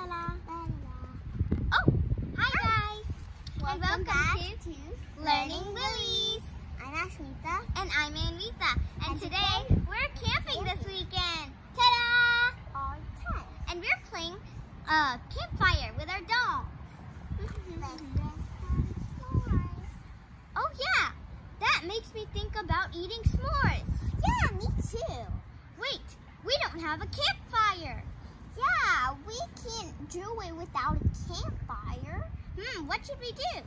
Oh, hi guys! And welcome to Learning Lilies. I'm Ashmita. And I'm Anvita. And today we're camping this weekend. Ta-da! All 10. And we're playing campfire with our dolls. Oh yeah, that makes me think about eating s'mores. Yeah, me too. Wait, we don't have a campfire. Yeah, we can't do it without a campfire. What should we do?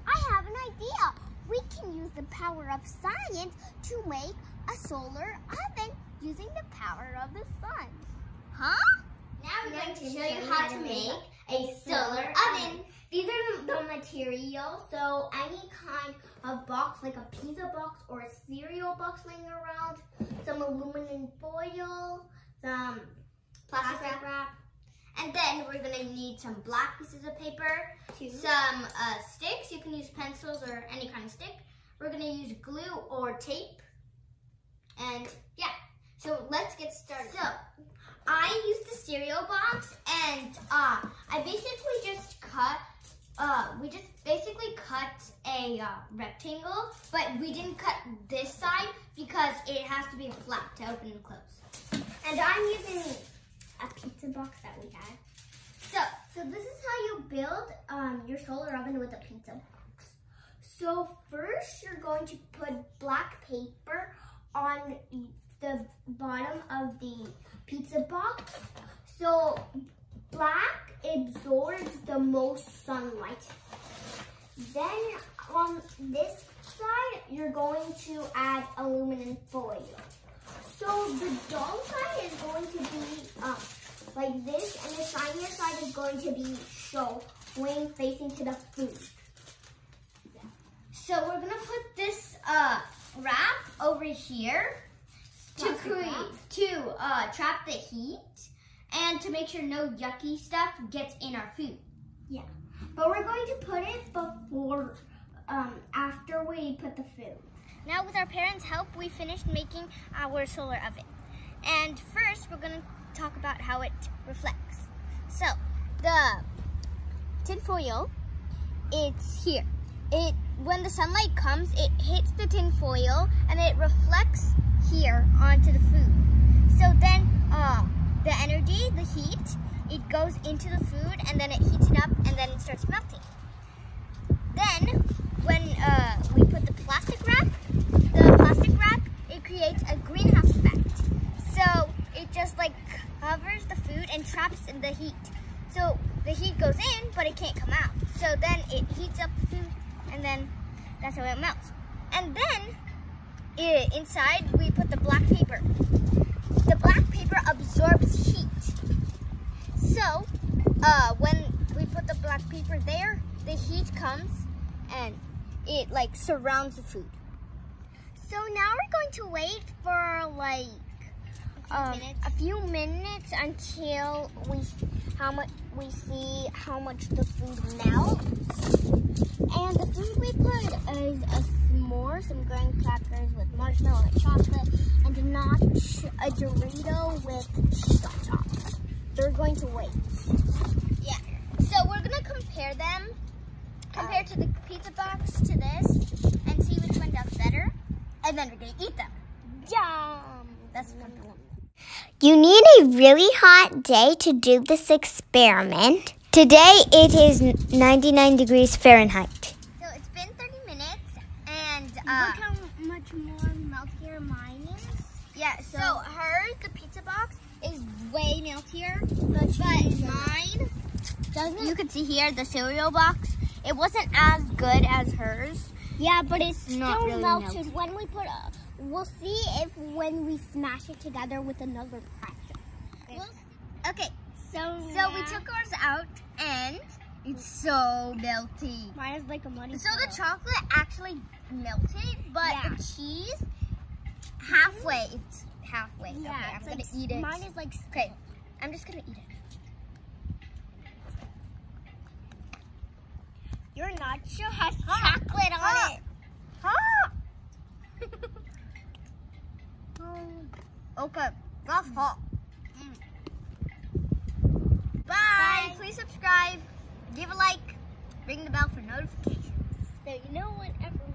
I have an idea. We can use the power of science to make a solar oven using the power of the sun. Huh? Now we're going to show you how to make a solar oven. These are the materials, so any kind of box, like a pizza box or a cereal box laying around, some aluminum foil, some plastic wrap, and then we're going to need some black pieces of paper, some sticks. You can use pencils or any kind of stick. We're going to use glue or tape, and yeah, so let's get started. So I used the cereal box, and I basically just cut, we just basically cut a rectangle, but we didn't cut this side because it has to be flat to open and close. And I'm using a pizza box that we had. So this is how you build your solar oven with a pizza box. So first you're going to put black paper on the bottom of the pizza box. So black absorbs the most sunlight. Then on this side, you're going to add aluminum foil. So the dull side is going to be like this, and the shinier side is going to be showing facing to the food. Yeah. So we're gonna put this wrap over here to trap the heat and to make sure no yucky stuff gets in our food. Yeah, but we're going to put it before, after we put the food. Now with our parents' help, we finished making our solar oven. And first, we're gonna talk about how it reflects. So, the tin foil, it's here. When the sunlight comes, it hits the tin foil and it reflects here onto the food. So then, the energy, the heat, it goes into the food and then it heats it up and then it starts melting. Then, when we put the plastic wrap, it creates a greenhouse effect. So it just like covers the food and traps in the heat. So the heat goes in, but it can't come out. So then it heats up the food, and then that's how it melts. And then inside we put the black paper. The black paper absorbs heat. So when we put the black paper there, the heat comes and it like surrounds the food. So now we're going to wait for like a few minutes until we see how much the food melts. And the food we put is a s'more, some graham crackers with marshmallow and chocolate, and a Dorito with chocolate. So we're going to wait. Yeah. So we're gonna compare them. Compare to the pizza box to this and see which one does better. And then we're gonna eat them. Yum! That's fun. You need a really hot day to do this experiment. Today it is 99 degrees Fahrenheit. So it's been 30 minutes and look how much more meltier mine is. Yeah, so hers, the pizza box, is way meltier. But mine, you can see here, the cereal box, it wasn't as good as hers. Yeah, but it's still not really melted. When we put we'll see if when we smash it together with another cracker. Okay, so we took ours out and it's so melty. Mine is like a muddy. So the chocolate actually melted, but the cheese halfway. It's halfway. Yeah, okay, I'm gonna eat it. Mine is like okay. I'm just gonna eat it. Your nacho has chocolate on it. Hot. Okay, that's hot. Bye. ring the bell for notifications. So you know whenever